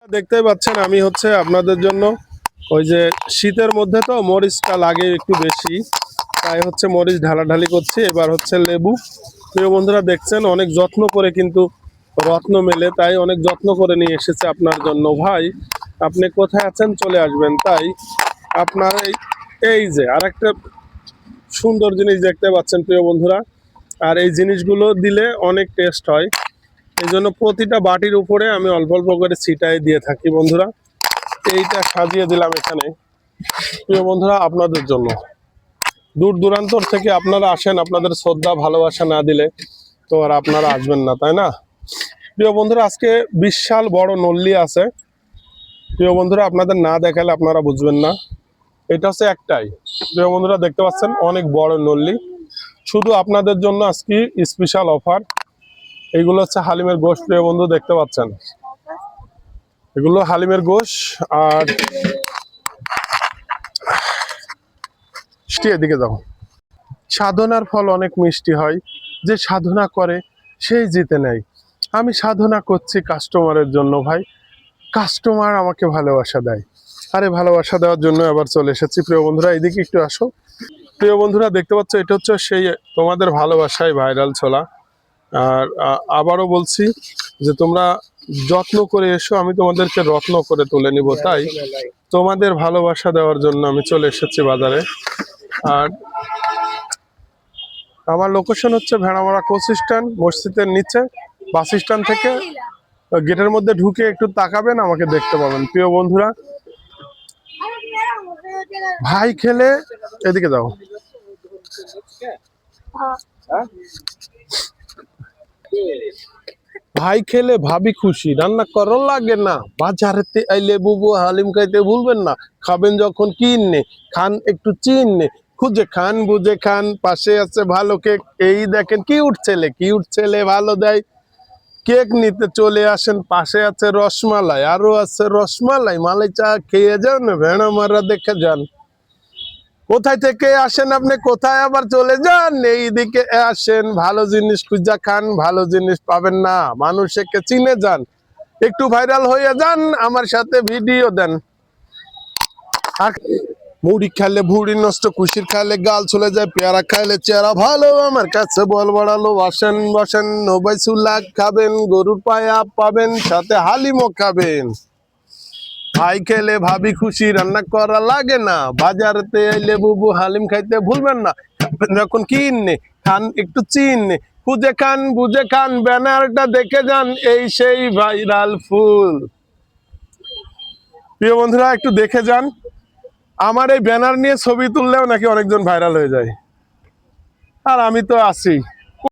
দেখতেই পাচ্ছেন আমি হচ্ছে আপনাদের জন্য ওই যে শীতের মধ্যে তো মরিচটা লাগে একটু বেশি, তাই হচ্ছে মরিচ ঢালাঢালি করছি। এবার হচ্ছে লেবু। প্রিয় বন্ধুরা দেখছেন অনেক যত্ন করে কিন্তু রত্ন মেলে, তাই অনেক যত্ন করে নিয়ে এসেছে আপনার জন্য। ভাই আপনি কোথায় আছেন চলে আসবেন। তাই আপনার এই যে আরেকটা সুন্দর জিনিস দেখতে পাচ্ছেন প্রিয় বন্ধুরা, আর এই জিনিসগুলো দিলে অনেক টেস্ট হয়। এই জন্য প্রতিটা বাটির উপরে আমি অল্প অল্প করে ছিটাই দিয়ে থাকি বন্ধুরা। এইটা সাজিয়ে দিলাম এখানে প্রিয় বন্ধুরা আপনাদের জন্য। দূর দূরান্তর থেকে আপনারা আসেন, আপনাদের শ্রদ্ধা ভালোবাসা না দিলে তো আর আপনারা আসবেন না, তাই না? প্রিয় বন্ধুরা আজকে বিশাল বড় নল্লি আছে প্রিয় বন্ধুরা, আপনাদের না দেখালে আপনারা বুঝবেন না। এটা হচ্ছে একটাই প্রিয় বন্ধুরা, দেখতে পাচ্ছেন অনেক বড় নল্লি। শুধু আপনাদের জন্য আজকে স্পেশাল অফার। এইগুলো হচ্ছে হালিমের গোশ প্রিয় বন্ধু, দেখতে পাচ্ছেন এগুলো হালিমের গোশ। আর এদিকে যাও। সাধনার ফল অনেক মিষ্টি হয়, যে সাধনা করে সেই জিতে নেয়। আমি সাধনা করছি কাস্টমারের জন্য ভাই, কাস্টমার আমাকে ভালোবাসা দেয়। আরে ভালোবাসা দেওয়ার জন্য আবার চলে এসেছি প্রিয় বন্ধুরা, এইদিকে একটু আসো। প্রিয় বন্ধুরা দেখতে পাচ্ছ এটা হচ্ছে সেই তোমাদের ভালোবাসায় ভাইরাল ছোলা। আর আবারও বলছি যে তোমরা যত্ন করে এসো, আমি তোমাদেরকে রত্ন করে তুলে নিব। তাই তোমাদের ভালোবাসা দেওয়ার জন্য আমি চলে এসেছি বাজারে। আর আমার লোকেশন হচ্ছে ভেড়ামারা কোচ স্ট্যান্ড, মসজিদের নিচে। বাস স্ট্যান্ড থেকে গেটের মধ্যে ঢুকে একটু তাকাবেন, আমাকে দেখতে পাবেন প্রিয় বন্ধুরা। ভাই খেলে এদিকে যাও। ভাই খেলে ভাবি খুশি, রান্না করো লাগে না। বাজারেতে আইলে বুবু হালিম খাইতে ভুলবেন না। খাবেন যখন কিনে খান একটু চিনে, খুঁজে খান বুঝে খান। পাশে আছে ভালো কেক, এই দেখেন কিউট ছেলে, কিউট ছেলে ভালো দেয় কেক নিতে চলে আসেন। পাশে আছে রসমালাই, আরো আছে রসমালাই। মালাই চা খেয়ে যান, ভেড়ামারা দেখে যান। কোথায় থেকে আসেন আপনি, কোথায় আবার চলে যান? এইদিকে আসেন, ভালো জিনিস খুঁজা খান, ভালো জিনিস পাবেন না। মানুষকে চিনে যান, একটু ভাইরাল হয়ে যান, আমার সাথে ভিডিও দেন। আর মুড়ি খাইলে ভুড়ি নষ্ট, কুশির খাইলে গাল চলে যায়, পেয়ারা খাইলে চেহারা ভালো। আমার কাছে বল বাড়ালো, বসেন বসেন, নবাই সুলাগ খাবেন, গরুর পায়া পাবেন, সাথে হালিমও খাবেন। ভাই খেলে ভাবি খুশি, রান্না করা লাগে না। বাজারেতে এলে বুবু হালিম খাইতে ভুলবেন না। যখন কিনে খান একটু চিনে, খুঁজে খান বুঝে খান। ব্যানারটা দেখে যান, এই সেই ভাইরাল ফুল। প্রিয় বন্ধুরা একটু দেখে যান, আমার এই ব্যানার নিয়ে ছবি তুললেও নাকি অনেকজন ভাইরাল হয়ে যায়। আর আমি তো আছি।